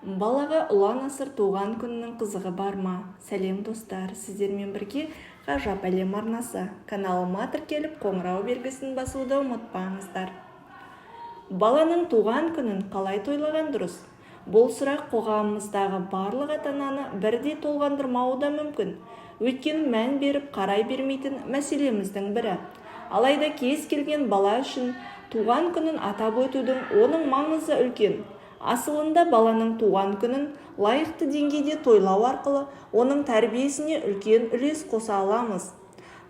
Балаға ұлан асыр туған күннің қызығы бар ма? Сәлем достар, сіздермен бірге ғажап әлем арнасы. Каналыма тіркеліп қоңырау белгісін басуды ұмытпаңыздар. Баланың туған күнін қалай тойлаған дұрыс? Бұл сұрақ қоғамымыздағы барлық ата-ананы бірдей толғандырмауы да мүмкін. Өйткені мән беріп қарай бермейтін мәселеміздің бірі. Алайда кез келген бала үшін туған күнін атап өтудің оның маңызы үлкен. Асылында баланың туған күнін лайықты деңгейде тойлау арқылы оның тәрбиесіне үлкен үлес қоса аламыз.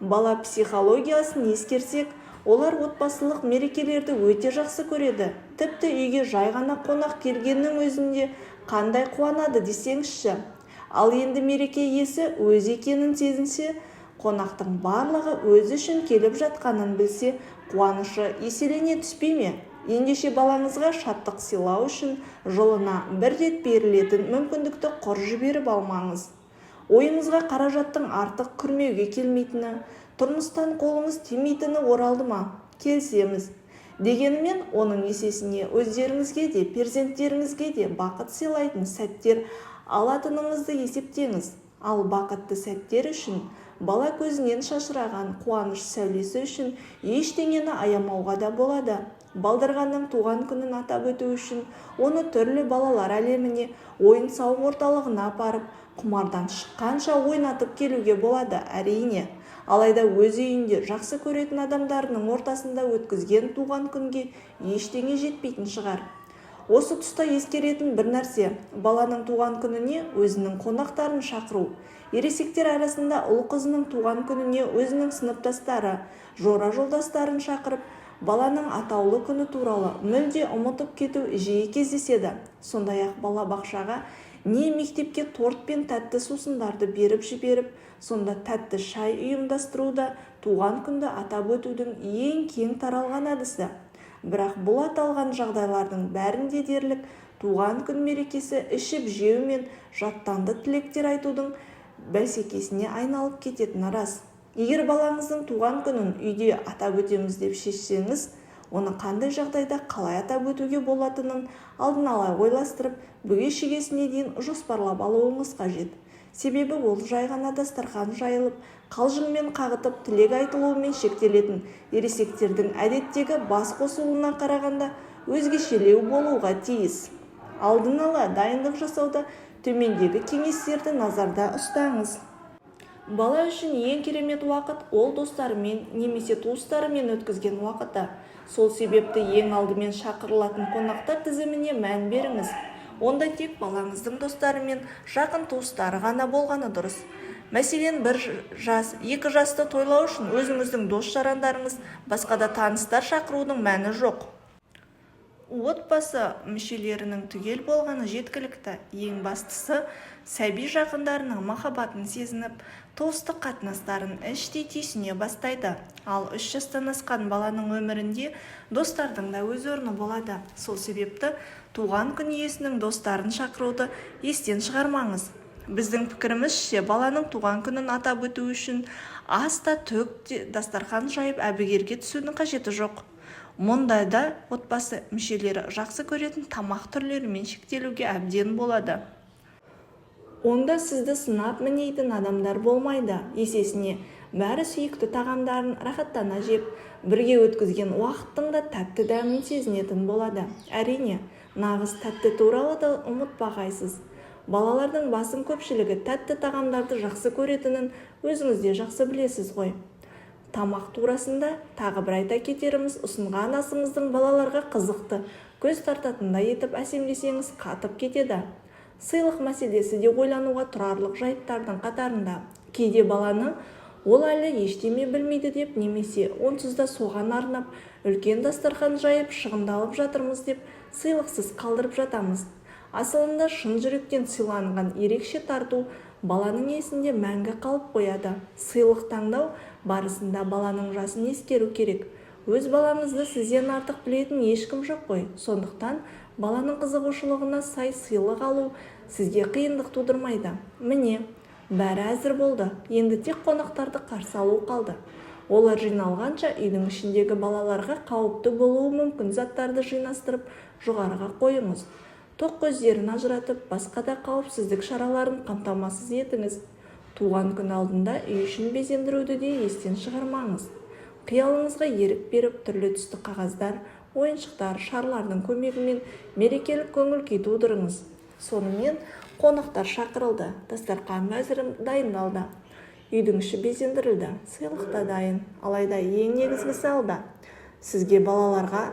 Бала психологиясын ескерсек, олар отбасылық мерекелерді өте жақсы көреді. Тіпті үйге жай ғана қонақ келгеннің өзінде қандай қуанады десеңізші. Ал енді мереке иесі өз екенін сезінсе, қонақтың барлығы өзі үшін келіп жатқанын білсе, қуанышы еселене түспей ме? Ендеше балаңызға шаттық сыйлау үшін жылына бір рет берілетін мүмкіндікті құр жіберіп алмаңыз. Ойыңызға қаражаттың артық күрмеуге келмейтіні, тұрмыстан қолыңыз тимейтіні оралды ма? Келісеміз. Дегенмен оның есесіне өздеріңізге де, перзенттеріңізге де бақыт сыйлайтын сәттер алатыныңызды есептеңіз. Ал бақытты сәттер үшін, бала көзінен шашыраған қуаныш сәулесі үшін ештеңені аямауға да болады. Балдырғанның туған күнін атап өту үшін оны түрлі балалар әлеміне, ойын-сауық орталығына апарып, құмардан шыққанша ойнатып келуге болады, әрине. Алайда өз үйінде жақсы көретін адамдарының ортасында өткізген туған күнге ештеңе жетпейтін шығар. Осы тұста ескеретін бір нәрсе, баланың туған күніне өзінің қонақтарын шақыру. Ересектер арасында ұл қызының туған күніне өзінің сыныптастары, жора жолдастарын шақырып, баланың атаулы күні туралы мүлде ұмытып кету жиі кездеседі. Сондай-ақ бала бақшаға не мектепке торт пен тәтті сусындарды беріп жіберіп, сонда тәтті шай ұйымдастыруда туған күнді атап өтудің ең кең таралған әдісі. Бірақ бұл аталған жағдайлардың бәрінде дерлік туған күн мерекесі ішіп жеу мен жаттанды тілектер айтудың бәсекесіне айналып кететіні рас. Егер балаңыздың туған күнін үйде атап өтеміз деп шешсеңіз, оны қандай жағдайда қалай атап өтуге болатынын алдын ала ойластырып, бүге-шігесіне дейін жоспарлап алуыңыз қажет. Себебі ол жай ғана дастархан жайылып, қалжыңмен қағытып тілек айтылуымен шектелетін ересектердің әдеттегі бас қосуына қарағанда өзгешелеу болуға тиіс. Алдын ала дайындық жасауда төмендегі кеңестерді назарда ұстаңыз. Бала үшін ең керемет уақыт ол достарымен немесе туыстарымен өткізген уақыты. Сол себепті ең алдымен шақырылатын қонақтар тізіміне мән беріңіз. Онда тек балаңыздың достары мен жақын туыстары ғана болғаны дұрыс. Мәселен, 1 жас, 2 жасты тойлау үшін өзіңіздің дос-жарандарыңыз, басқа да таныстар шақырудың мәні жоқ. Отбасы мүшелерінің түгел болғаны жеткілікті. Ең бастысы, сәби жақындарының махаббатын сезініп, туыстық қатынастарын іштей түйсіне бастайды. Ал 3 жастан асқан баланың өмірінде достардың да өз орны болады. Сол себепті туған күн иесінің достарын шақыруды естен шығармаңыз. Біздің пікірімізше, баланың туған күнін атап өту үшін аста төк дастархан жайып әбігерге түсудің қажеті жоқ. Мұндайда отбасы мүшелері жақсы көретін тамақ түрлерімен шектелуге әбден болады. Онда сізді сынап мінейтін адамдар болмайды. Есесіне, бәрі сүйікті тағамдарын рахаттана жеп, бірге өткізген уақыттың да тәтті дәмін сезінетін болады. Әрине, нағыз тәтті туралы да ұмытпағайсыз. Балалардың басым көпшілігі тәтті тағамдарды жақсы көретінін өзіңіз де жақсы білесіз ғой. Тамақ турасында тағы бір айта кетеріміз, ұсынған асыңыздың балаларға қызықты, көз тартатындай етіп әсемдесеңіз қатып кетеді. Сыйлық мәселесі де ойлануға тұрарлық жайттардың қатарында. Кейде баланы ол әлі ештеме білмейді деп немесе онсыз да соған арнап үлкен дастархан жайып шығындалып жатырмыз деп сыйлықсыз қалдырып жатамыз. Асылында шын жүректен сыйланған ерекше тарту баланың есінде мәңгі қалып қояды. Сыйлық таңдау барысында баланың жасын ескеру керек. Өз балаңызды сізден артық білетін ешкім жоқ қой. Сондықтан баланың қызығушылығына сай сыйлық алу сізге қиындық тудырмайды. Міне, бәрі әзір болды. Енді тек қонақтарды қарсы алу қалды. Олар жиналғанша үйдің ішіндегі балаларға қауіпті болуы мүмкін заттарды жинастырып жоғарыға қойыңыз. тоқ көздерін ажыратып, басқа да қауіпсіздік шараларын қамтамасыз етіңіз. Туған күн алдында үй ішін безендіруді де естен шығармаңыз. Қиялыңызға ерік беріп, түрлі түсті қағаздар, ойыншықтар, шарлардың көмегімен мерекелік көңіл күй тудырыңыз. Сонымен қонақтар шақырылды, дастархан дайындалды. Үйдің іші безендірілді, сыйлық та дайын. Алайда ең негізгісі алда. Сізге балаларға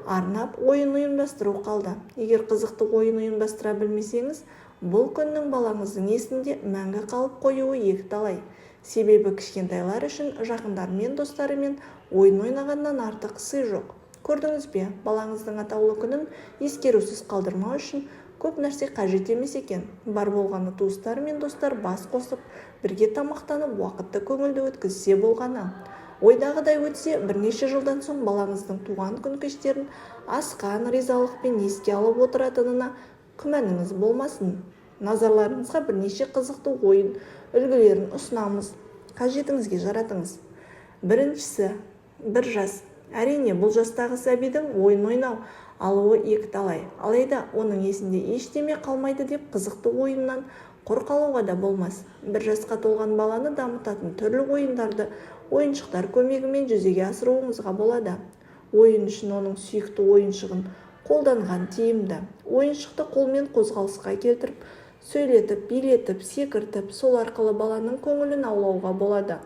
арнап ойын ұйымдастыру қалды. Егер қызықты ойын ұйымдастыра білмесеңіз, бұл күннің балаңыздың есінде мәңгі қалып қоюы екіталай. Себебі кішкентайлар үшін жақындарымен, достарымен ойын ойнағаннан артық сый жоқ. Көрдіңіз бе, балаңыздың атаулы күнін ескерусіз қалдырмау үшін көп нәрсе қажет емес екен. Бар болғаны туыстар мен достар бас қосып, бірге тамақтанып, уақытты көңілді өткізсе болғаны. Ойдағыдай өтсе, бірнеше жылдан соң балаңыздың туған күн кештерін асқан ризалықпен еске алып отыратынына күмәніңіз болмасын. Назарларыңызға бірнеше қызықты ойын үлгілерін ұсынамыз. Қажетіңізге жаратыңыз. Біріншісі, 1 жас. Әрине, бұл жастағы сәбидің ойын ойнау алуы екіталай. Алайда оның есінде ештеме қалмайды деп қызықты ойыннан құр қалуға да болмас. 1 жасқа толған баланы дамытатын түрлі ойындарды ойыншықтар көмегімен жүзеге асыруыңызға болады. Ойын үшін оның сүйікті ойыншығын қолданған тиімді. Ойыншықты қолмен қозғалысқа келтіріп, сөйлетіп, билетіп, секіртіп, сол арқылы баланың көңілін аулауға болады.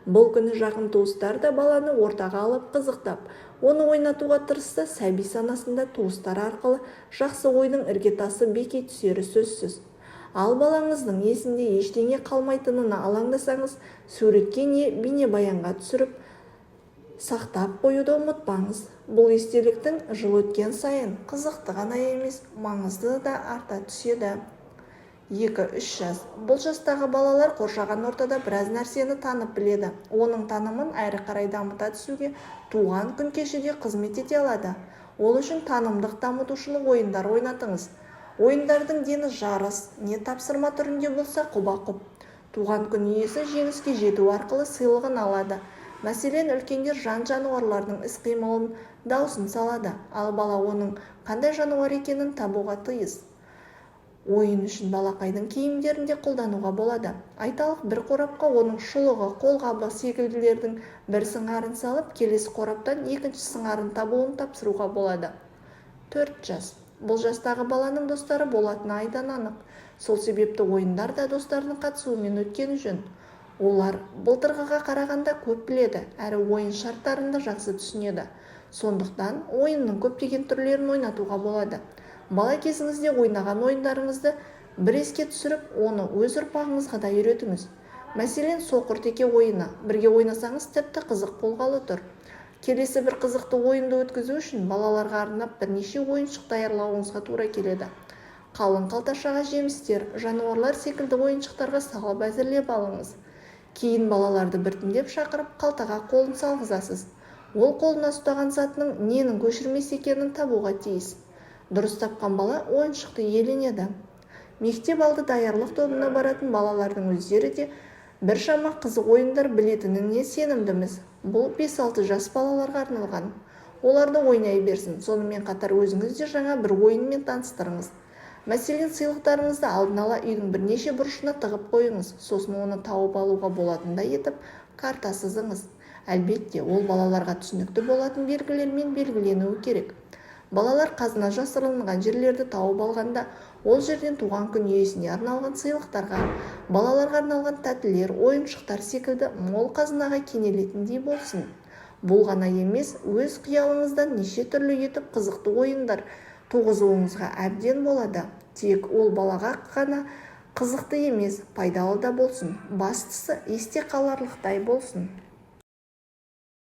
Бұл күні жақын туыстар да баланы ортаға алып қызықтап, оны ойнатуға тырысса, сәби санасында туыстар арқылы жақсы ойдың іргетасы беки түсері сөзсіз. Ал балаңыздың есінде ештеңе қалмайтынына алаңдасаңыз, суретке не бейнебаянға түсіріп сақтап қоюды ұмытпаңыз. Бұл естеліктің жыл өткен сайын қызықты ғана емес, маңызды да арта түседі. 2-3 жас. Бұл жастағы балалар қоршаған ортада біраз нәрсені танып біледі. Оның танымын әрі қарай дамыта түсуге туған күн кешіде қызмет ете алады. Ол үшін танымдық дамытушылық ойындар ойнатыңыз. Ойындардың дені жарыс, не тапсырма түрінде болса құба-құп. Туған күн иесі жеңіске жету арқылы сыйлығын алады. Мәселен, үлкендер жан-жануарлардың іс-қимылын даусын салады, ал бала оның қандай жануар екенін табуға тиіс. Ойын үшін балақайдың киімдерінде қолдануға болады. Айталық, бір қорапқа оның шұлығы, қолғабы секілділердің бір сыңарын салып, келесі қораптан екінші сыңарын табуын тапсыруға болады. 4 жас. Бұл жастағы баланың достары болатыны айдан анық. Сол себепті ойындар да достарының қатысуымен өткені жөн. Олар былтырғыға қарағанда көп біледі, әрі ойын шарттарында жақсы түсінеді. Сондықтан ойынның көптеген түрлерін ойнатуға болады. Бала кезіңізде ойнаған ойындарыңызды бір еске түсіріп, оны өз ұрпағыңызға да үйретіңіз. Мәселен, соқыр теке ойыны. Бірге ойнасаңыз тіпті қызық болғалы тұр. Келесі бір қызықты ойынды өткізу үшін балаларға арнап бірнеше ойыншық даярлауыңызға тура келеді. Қалың қалташаға жемістер, жануарлар секілді ойыншықтарға салып әзірлеп алыңыз. Кейін балаларды біртіндеп шақырып, қалтаға қолын салғызасыз. Ол қолына ұстаған затының ненің көшірмес екенін табуға тиіс. Дұрыс тапқан бала ойыншықты иеленеді. Мектеп алды даярлық тобына баратын балалардың өздері де біршама қызық ойындар білетініне сенімдіміз. Бұл 5-6 жас балаларға арналған. Оларды ойнай берсін. Сонымен қатар өзіңіз де жаңа бір ойынмен таныстырыңыз. Мәселен, сыйлықтарыңызды алдын ала үйдің бірнеше бұрышына тығып қойыңыз. Сосын оны тауып алуға болатындай етіп карта сызыңыз. Әлбетте, ол балаларға түсінікті болатын белгілермен белгіленуі керек. Балалар қазына жасырылған жерлерді тауып алғанда, ол жерден туған күн иесіне арналған сыйлықтарға, балаларға арналған тәттілер, ойыншықтар секілді мол қазынаға кенелетіндей болсын. Бұл ғана емес, өз қиялыңыздан неше түрлі етіп қызықты ойындар туғызуыңызға әбден болады. Тек ол балаға ғана қызықты емес, пайдалы да болсын. Бастысы, есте қаларлықтай болсын.